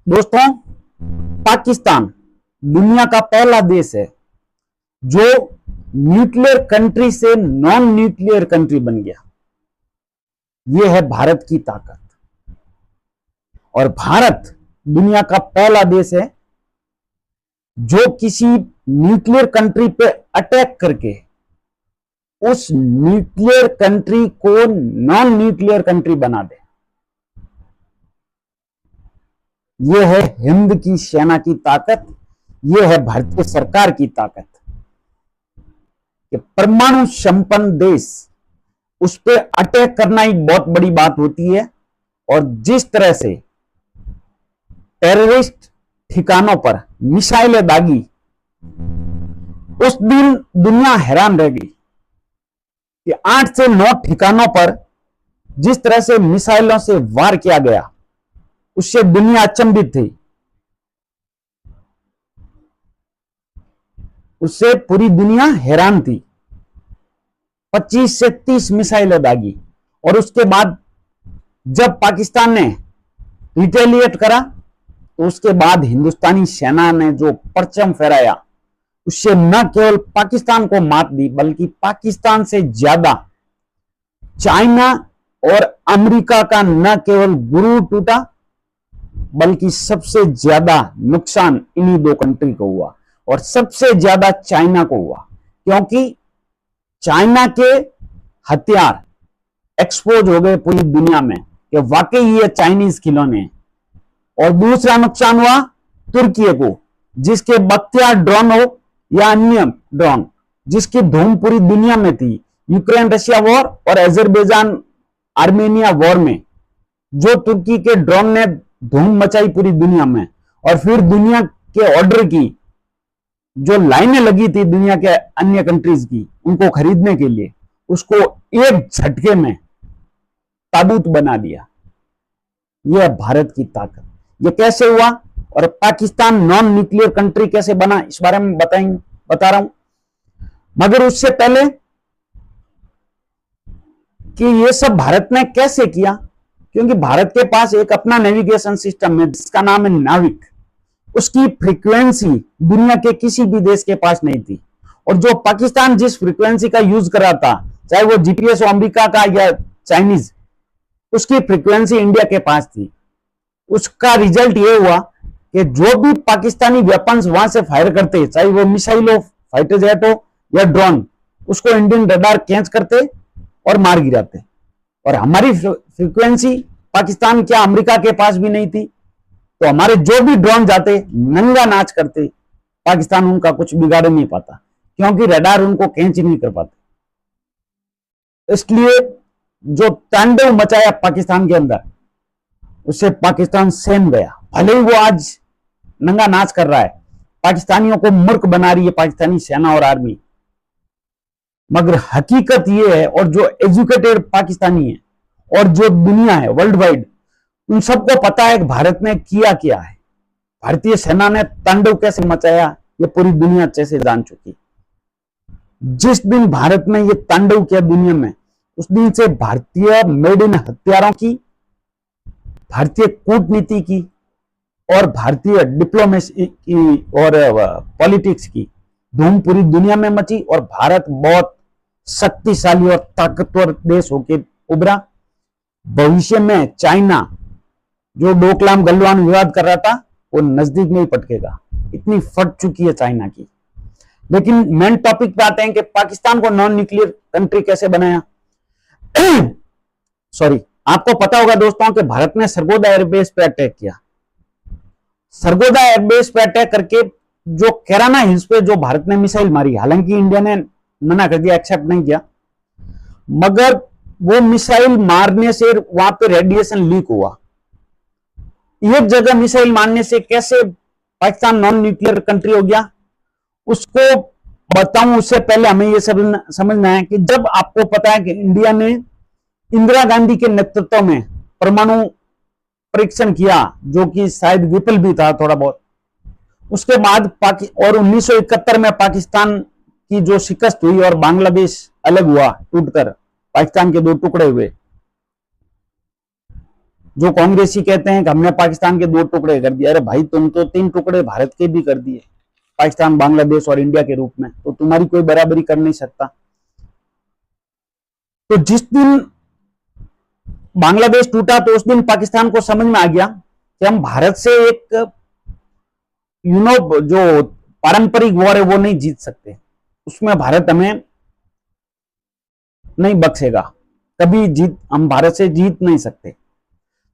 दोस्तों, पाकिस्तान दुनिया का पहला देश है जो न्यूक्लियर कंट्री से नॉन न्यूक्लियर कंट्री बन गया। यह है भारत की ताकत। और भारत दुनिया का पहला देश है जो किसी न्यूक्लियर कंट्री पे अटैक करके उस न्यूक्लियर कंट्री को नॉन न्यूक्लियर कंट्री बना दे। यह है हिंद की सेना की ताकत, यह है भारतीय सरकार की ताकत कि परमाणु संपन्न देश उस पर अटैक करना एक बहुत बड़ी बात होती है। और जिस तरह से टेररिस्ट ठिकानों पर मिसाइलें दागी, उस दिन दुनिया हैरान रह गई कि 8 से 9 ठिकानों पर जिस तरह से मिसाइलों से वार किया गया, उससे दुनिया अचंभित थी। उससे पूरी दुनिया हैरान थी। 25 से 30 मिसाइलें दागी और उसके बाद जब पाकिस्तान ने रिटेलिएट करा तो उसके बाद हिंदुस्तानी सेना ने जो परचम फहराया, उससे न केवल पाकिस्तान को मात दी बल्कि पाकिस्तान से ज्यादा चाइना और अमेरिका का न केवल गुरूर टूटा बल्कि सबसे ज्यादा नुकसान इन्हीं दो कंट्री को हुआ। और सबसे ज्यादा चाइना को हुआ क्योंकि चाइना के हथियार एक्सपोज हो गए पूरी दुनिया में कि वाकई ये चाइनीज खिलौने हैं। और दूसरा नुकसान हुआ तुर्की को, जिसके बख्तियार ड्रोन हो या अन्य ड्रोन जिसकी धूम पूरी दुनिया में थी। यूक्रेन रशिया वॉर और अजरबैजान आर्मेनिया वॉर में जो तुर्की के ड्रोन ने धूम मचाई पूरी दुनिया में, और फिर दुनिया के ऑर्डर की जो लाइनें लगी थी दुनिया के अन्य कंट्रीज की उनको खरीदने के लिए, उसको एक झटके में ताबूत बना दिया। यह भारत की ताकत। यह कैसे हुआ और पाकिस्तान नॉन न्यूक्लियर कंट्री कैसे बना, इस बारे में बता रहा हूं। मगर उससे पहले कि यह सब भारत ने कैसे किया, क्योंकि भारत के पास एक अपना नेविगेशन सिस्टम है जिसका नाम है नाविक। उसकी फ्रीक्वेंसी दुनिया के किसी भी देश के पास नहीं थी। और जो पाकिस्तान जिस फ्रीक्वेंसी का यूज कर रहा था, चाहे वो जीपीएस अमेरिका का या चाइनीज, उसकी फ्रीक्वेंसी इंडिया के पास थी। उसका रिजल्ट ये हुआ कि जो भी पाकिस्तानी वेपन्स वहां से फायर करते, चाहे वो मिसाइल हो, फाइटर जेट हो या ड्रोन, उसको इंडियन रडार कैच करते और मार गिराते। और हमारी फ्रीक्वेंसी पाकिस्तान क्या अमेरिका के पास भी नहीं थी, तो हमारे जो भी ड्रोन जाते नंगा नाच करते, पाकिस्तान उनका कुछ बिगाड़ नहीं पाता क्योंकि रडार उनको कैच नहीं कर पाते। इसलिए जो तांडव मचाया पाकिस्तान के अंदर, उससे पाकिस्तान सहम गया। भले ही वो आज नंगा नाच कर रहा है, पाकिस्तानियों को मूर्ख बना रही है पाकिस्तानी सेना और आर्मी, मगर हकीकत ये है, और जो एजुकेटेड पाकिस्तानी है और जो दुनिया है वर्ल्ड वाइड, उन सबको पता है कि भारत ने किया क्या है, भारतीय सेना ने तांडव कैसे मचाया, ये पूरी दुनिया अच्छे से जान चुकी। जिस दिन भारत ने ये तांडव किया दुनिया में, उस दिन से भारतीय मेड इन हथियारों की, भारतीय कूटनीति की और भारतीय डिप्लोमेसी की और पॉलिटिक्स की धूम पूरी दुनिया में मची। और भारत बहुत शक्तिशाली और ताकतवर देश होकर उभरा। भविष्य में चाइना जो डोकलाम गलवान विवाद कर रहा था, वो नजदीक में ही पटकेगा, इतनी फट चुकी है चाइना की। लेकिन मेन टॉपिक पे आते हैं कि पाकिस्तान को नॉन न्यूक्लियर कंट्री कैसे बनाया। सॉरी, आपको पता होगा दोस्तों कि भारत ने सरगोदा एयरबेस पे अटैक किया। सरगोदा एयरबेस पे अटैक करके जो कैराना हिल्स पे जो भारत ने मिसाइल मारी, हालांकि इंडिया ने मना कर दिया, एक्सेप्ट नहीं किया, मगर वो मिसाइल मारने से वहां पे रेडिएशन लीक हुआ। एक जगह मिसाइल मारने से कैसे पाकिस्तान नॉन न्यूक्लियर कंट्री हो गया, उसको बताऊं उससे पहले हमें यह समझना है कि जब आपको पता है कि इंडिया ने इंदिरा गांधी के नेतृत्व में परमाणु परीक्षण किया, जो कि शायद विफल भी था थोड़ा बहुत, उसके बाद और 1971 में पाकिस्तान की जो शिकस्त हुई और बांग्लादेश अलग हुआ टूटकर, पाकिस्तान के 2 टुकड़े हुए, जो कांग्रेसी कहते हैं कि हमने पाकिस्तान के 2 टुकड़े कर दिए, अरे भाई तुम तो 3 टुकड़े भारत के भी कर दिए, पाकिस्तान, बांग्लादेश और इंडिया के रूप में, तो तुम्हारी कोई बराबरी कर नहीं सकता। तो जिस दिन बांग्लादेश टूटा तो उस दिन पाकिस्तान को समझ में आ गया कि हम भारत से एक जो पारंपरिक वॉर है वो नहीं जीत सकते, उसमें भारत हमें नहीं बख्शेगा, कभी हम भारत से जीत नहीं सकते।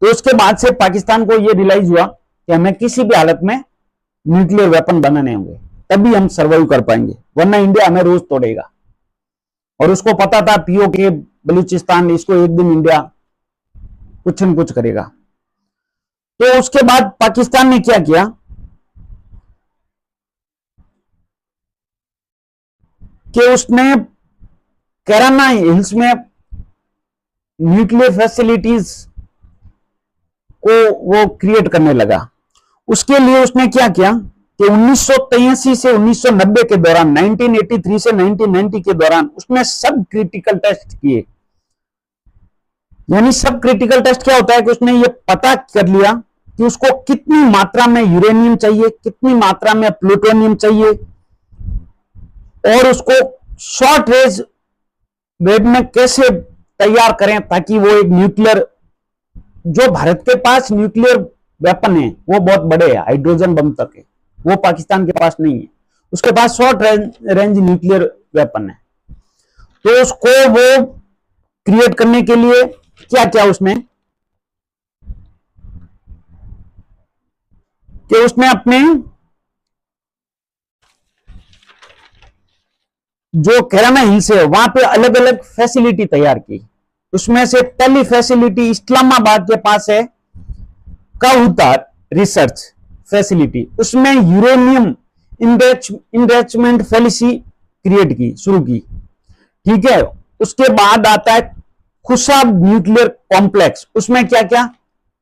तो उसके बाद से पाकिस्तान को यह रियलाइज हुआ कि हमें किसी भी हालत में न्यूक्लियर वेपन बनाने होंगे, तभी हम सर्वाइव कर पाएंगे, वरना इंडिया हमें रोज तोड़ेगा। और उसको पता था पीओके, बलूचिस्तान, इसको एक दिन इंडिया कुछ न कुछ करेगा। तो उसके बाद पाकिस्तान ने क्या किया कि उसने कैराना हिल्स में न्यूक्लियर फैसिलिटीज को वो क्रिएट करने लगा। उसके लिए उसने क्या किया कि 1983 से 1990 के दौरान, 1983 से 1990 के दौरान उसने सब क्रिटिकल टेस्ट किए। यानी सब क्रिटिकल टेस्ट क्या होता है कि उसने ये पता कर लिया कि उसको कितनी मात्रा में यूरेनियम चाहिए, कितनी मात्रा में प्लूटोनियम चाहिए, और उसको शॉर्ट रेंज वेव में कैसे तैयार करें ताकि वो एक न्यूक्लियर, जो भारत के पास न्यूक्लियर वेपन है वो बहुत बड़े है, हाइड्रोजन बम तक है, वो पाकिस्तान के पास नहीं है, उसके पास शॉर्ट रेंज न्यूक्लियर वेपन है। तो उसको वो क्रिएट करने के लिए क्या क्या उसने कि उसने अपने जो कैराना हिल्स है वहां पे अलग अलग फैसिलिटी तैयार की। उसमें से पहली फैसिलिटी इस्लामाबाद के पास है, काउतार रिसर्च फैसिलिटी, उसमें यूरेनियम इनरिचमेंट फैसिलिटी क्रिएट की, शुरू की, ठीक है। उसके बाद आता है खुशाब न्यूक्लियर कॉम्प्लेक्स, उसमें क्या क्या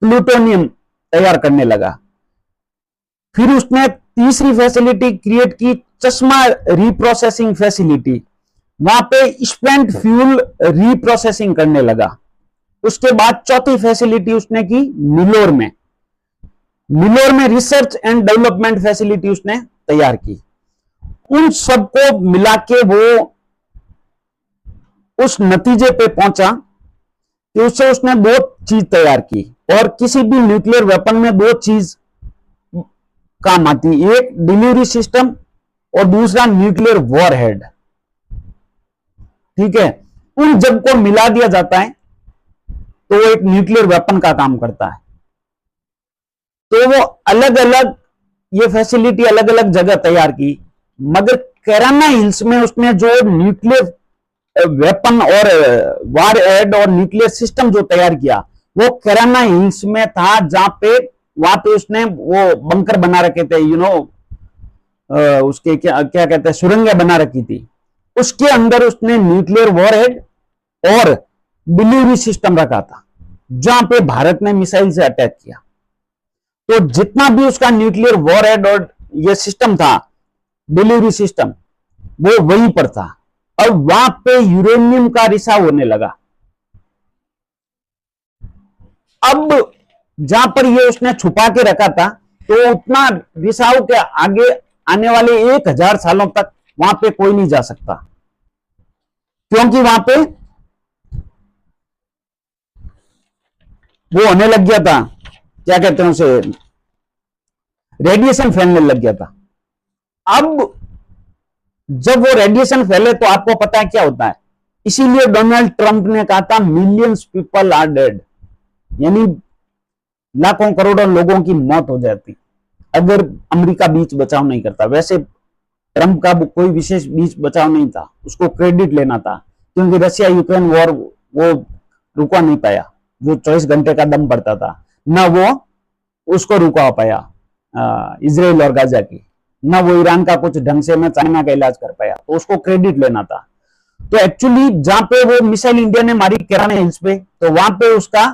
प्लूटोनियम तैयार करने लगा। फिर उसने तीसरी फैसिलिटी क्रिएट की, चश्मा रिप्रोसेसिंग फैसिलिटी, वहां पे स्पेंट फ्यूल रिप्रोसेसिंग करने लगा। उसके बाद चौथी फैसिलिटी उसने की मिलोर में, मिलोर में रिसर्च एंड डेवलपमेंट फैसिलिटी उसने तैयार की। उन सबको मिला के वो उस नतीजे पे पहुंचा कि उससे उसने 2 चीज तैयार की, और किसी भी न्यूक्लियर वेपन में 2 चीज काम आती, एक डिलीवरी सिस्टम और दूसरा न्यूक्लियर वॉरहेड, ठीक है। उन जब को मिला दिया जाता है तो वो एक न्यूक्लियर वेपन का काम करता है। तो वो अलग अलग ये फैसिलिटी अलग अलग जगह तैयार की, मगर कैराना हिल्स में उसने जो न्यूक्लियर वेपन और वॉरहेड और न्यूक्लियर सिस्टम जो तैयार किया वो कैराना हिल्स में था, जहां पे वहां पे उसने वो बंकर बना रखे थे, उसके क्या क्या कहते हैं, सुरंगें बना रखी थी। उसके अंदर उसने न्यूक्लियर वॉरहेड और डिलीवरी सिस्टम रखा था, जहां पे भारत ने मिसाइल से अटैक किया। तो जितना भी उसका न्यूक्लियर वॉरहेड और ये सिस्टम था, डिलीवरी सिस्टम, वो वहीं पर था। अब वहां पे यूरेनियम का रिसाव होने लगा। अब जहां पर ये उसने छुपा के रखा था, तो उतना रिसाव के आगे आने वाले 1000 सालों तक वहां पे कोई नहीं जा सकता, क्योंकि वहां पे वो होने लग गया था, क्या कहते हैं उसे, रेडिएशन फैलने लग गया था। अब जब वो रेडिएशन फैले तो आपको पता है क्या होता है, इसीलिए डोनाल्ड ट्रंप ने कहा था मिलियंस पीपल आर डेड, यानी लाखों करोड़ों लोगों की मौत हो जाती अगर अमेरिका बीच बचाव नहीं करता। वैसे ट्रंप का कोई विशेष बीच बचाव नहीं था, उसको क्रेडिट लेना था, क्योंकि रशिया यूक्रेन वॉर वो रुका नहीं पाया, जो 24 घंटे का दम पड़ता था, ना वो उसको रुका पाया इजराइल और गाजा की, ना वो ईरान का कुछ ढंग से, ना चाइना का इलाज कर पाया, तो उसको क्रेडिट लेना था। तो एक्चुअली जहां पे वो मिसाइल इंडिया ने मारी कैराना हिल्स पे, तो वहां पे उसका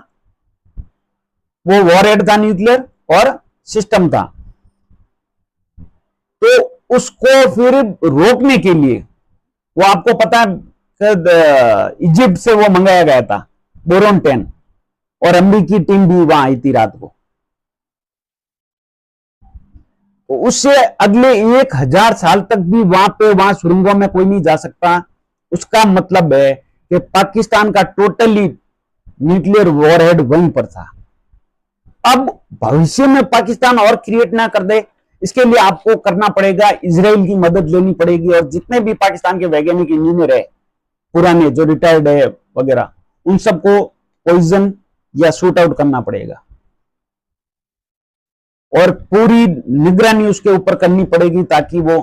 वो वॉरहेड था न्यूक्लियर और सिस्टम था। तो उसको फिर रोकने के लिए वो आपको पता है इजिप्ट से वो मंगाया गया था बोरोन 10, और अमेरिकी टीम भी वहां आई थी रात को। तो उससे अगले 1000 साल तक भी वहां सुरंगों में कोई नहीं जा सकता। उसका मतलब है कि पाकिस्तान का टोटली न्यूक्लियर वॉरहेड वहीं पर था। अब भविष्य में पाकिस्तान और क्रिएट ना कर दे, इसके लिए आपको करना पड़ेगा, इजराइल की मदद लेनी पड़ेगी, और जितने भी पाकिस्तान के वैज्ञानिक इंजीनियर है पुराने जो रिटायर्ड है वगैरह, उन सबको पॉइजन या शूट आउट करना पड़ेगा, और पूरी निगरानी उसके ऊपर करनी पड़ेगी ताकि वो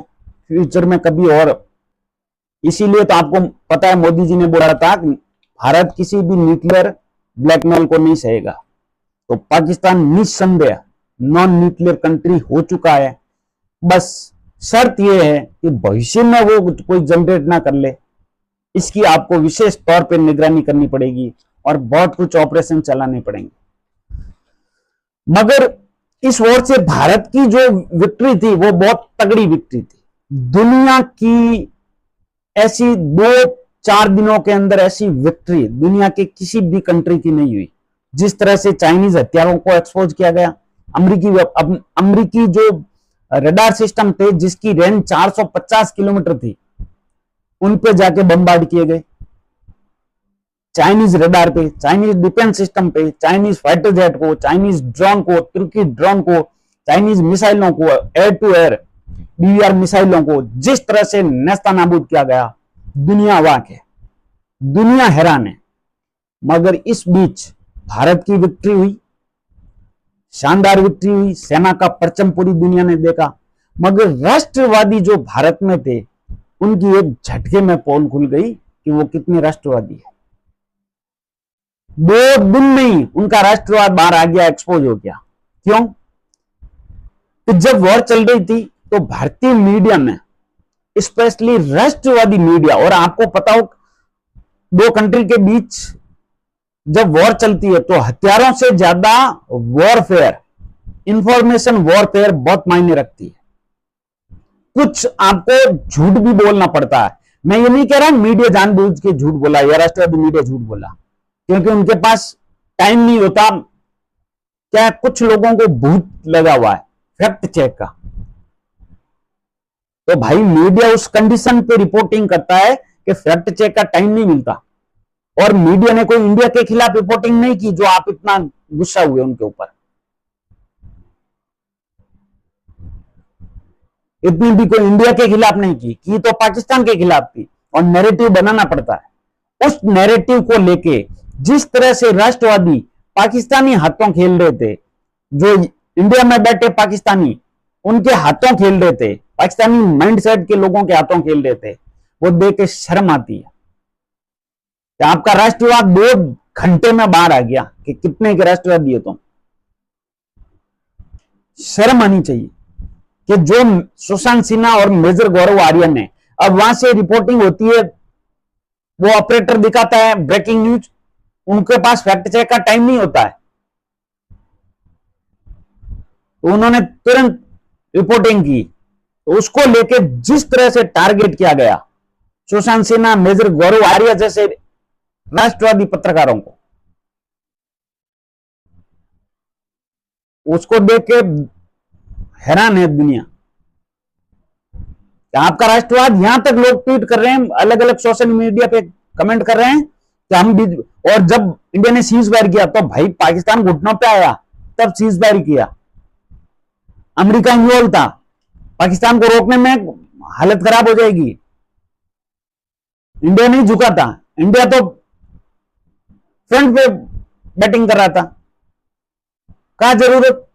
फ्यूचर में कभी और। इसीलिए तो आपको पता है मोदी जी ने बोला था कि भारत किसी भी न्यूक्लियर ब्लैकमेल को नहीं सहेगा। तो पाकिस्तान निस्संदेह नॉन न्यूक्लियर कंट्री हो चुका है। बस शर्त यह है कि भविष्य में वो कोई जनरेट ना कर ले, इसकी आपको विशेष तौर पे निगरानी करनी पड़ेगी और बहुत कुछ ऑपरेशन चलाने पड़ेंगे। मगर इस वॉर से भारत की जो विक्ट्री थी वो बहुत तगड़ी विक्ट्री थी। दुनिया की ऐसी 2-4 दिनों के अंदर ऐसी विक्ट्री दुनिया के किसी भी कंट्री की नहीं हुई। जिस तरह से चाइनीज हथियारों को एक्सपोज किया गया, अमेरिकी जो रडार सिस्टम थे जिसकी रेंज 450 किलोमीटर थी, उन पे जाके बमबार्ड किए गए। चाइनीज रडार पे, चाइनीज डिफेंस सिस्टम पे, चाइनीज फाइटर जेट को, चाइनीज ड्रोन को, तुर्की ड्रोन को, चाइनीज मिसाइलों को, एयर टू एयर BVR मिसाइलों को जिस तरह से नेस्तनाबूद किया गया, दुनिया वाक है, दुनिया हैरान है। मगर इस बीच भारत की विक्ट्री हुई, शानदार विक्ट्री हुई, सेना का परचम पूरी दुनिया ने देखा। मगर राष्ट्रवादी जो भारत में थे उनकी एक झटके में पोल खुल गई कि वो कितने राष्ट्रवादी है। 2 दिन में ही उनका राष्ट्रवाद बाहर आ गया, एक्सपोज हो गया। क्यों? तो जब वॉर चल रही थी तो भारतीय मीडिया में, स्पेशली राष्ट्रवादी मीडिया, और आपको पता हो 2 कंट्री के बीच जब वॉर चलती है तो हथियारों से ज्यादा वॉरफेयर, इंफॉर्मेशन वॉरफेयर बहुत मायने रखती है। कुछ आपको झूठ भी बोलना पड़ता है। मैं ये नहीं कह रहा मीडिया जानबूझ के झूठ बोला या राष्ट्रवादी मीडिया झूठ बोला, क्योंकि उनके पास टाइम नहीं होता। क्या कुछ लोगों को भूत लगा हुआ है फैक्ट चेक का, तो भाई मीडिया उस कंडीशन पे रिपोर्टिंग करता है कि फैक्ट चेक का टाइम नहीं मिलता। और मीडिया ने कोई इंडिया के खिलाफ रिपोर्टिंग नहीं की जो आप इतना गुस्सा हुए उनके ऊपर, इतनी भी कोई इंडिया के खिलाफ नहीं की तो पाकिस्तान के खिलाफ थी। और नैरेटिव बनाना पड़ता है। उस नैरेटिव को लेके जिस तरह से राष्ट्रवादी पाकिस्तानी हाथों खेल रहे थे, जो इंडिया में बैठे पाकिस्तानी उनके हाथों खेल रहे थे, पाकिस्तानी माइंडसेट के लोगों के हाथों खेल रहे थे, वो देख के शर्म आती है कि आपका राष्ट्रवाद 2 घंटे में बाहर आ गया कि कितने के राष्ट्रवादी हो तुम। शर्म आनी चाहिए कि जो सुशांत सिन्हा और मेजर गौरव आर्यन ने, अब वहां से रिपोर्टिंग होती है, वो ऑपरेटर दिखाता है ब्रेकिंग न्यूज, उनके पास फैक्ट चेक का टाइम नहीं होता है, तो उन्होंने तुरंत रिपोर्टिंग की। तो उसको लेके जिस तरह से टारगेट किया गया सुशांत सिन्हा, मेजर गौरव आर्य जैसे राष्ट्रवादी पत्रकारों को, उसको देख के हैरान है दुनिया। आपका राष्ट्रवाद, यहां तक लोग ट्वीट कर रहे हैं, अलग अलग सोशल मीडिया पे कमेंट कर रहे हैं कि हम भी। और जब इंडिया ने सीज फायर किया तो भाई पाकिस्तान घुटनों पे आया, तब सीज फायर किया। अमेरिका इन्वॉल्व था, पाकिस्तान को रोकने में हालत खराब हो जाएगी। इंडिया नहीं झुका था, इंडिया तो फ्रंट पे बैटिंग कर रहा था। क्या जरूरत,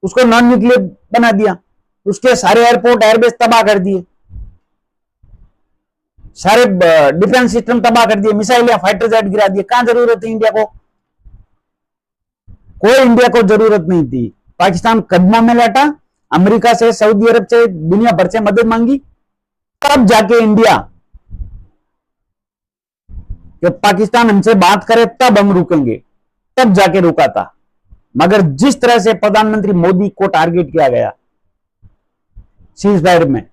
उसको नॉन न्यूक्लियर बना दिया, उसके सारे एयरपोर्ट एयरबेस तबाह कर दिए, सारे डिफेंस सिस्टम तबाह कर दिए, मिसाइल या फाइटर जेट गिरा दिए। कहां जरूरत है इंडिया को? कोई इंडिया को जरूरत नहीं थी। पाकिस्तान कदमों में लेटा, अमेरिका से, सऊदी अरब से, दुनिया भर से मदद मांगी, तब जाके इंडिया कि पाकिस्तान हमसे बात करे तब हम रुकेंगे, तब जाके रुका था। मगर जिस तरह से प्रधानमंत्री मोदी को टारगेट किया गया सीज फायर में,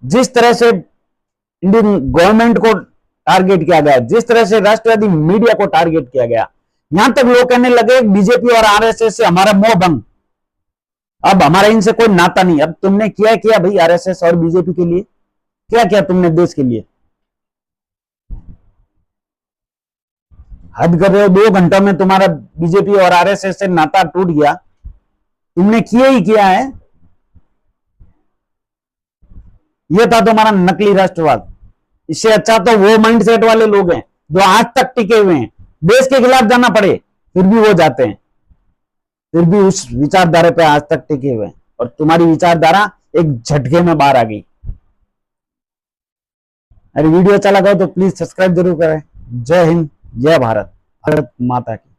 जिस तरह से इंडियन गवर्नमेंट को टारगेट किया गया, जिस तरह से राष्ट्रवादी मीडिया को टारगेट किया गया, यहां तक लोग कहने लगे बीजेपी और आरएसएस से हमारा मोह भंग, अब हमारा इनसे कोई नाता नहीं। अब तुमने किया भाई आरएसएस और बीजेपी के लिए, क्या किया तुमने देश के लिए? हद कर रहे हो, 2 घंटों में तुम्हारा बीजेपी और आरएसएस से नाता टूट गया, तुमने किया ही किया है। यह था तुम्हारा नकली राष्ट्रवाद। इससे अच्छा तो वो माइंडसेट वाले लोग हैं जो आज तक टिके हुए हैं, देश के खिलाफ जाना पड़े फिर भी वो जाते हैं, फिर भी उस विचारधारा पे आज तक टिके हुए हैं। और तुम्हारी विचारधारा एक झटके में बाहर आ गई। अरे वीडियो अच्छा लगा तो प्लीज सब्सक्राइब जरूर करें। जय हिंद, जय भारत, भारत माता की।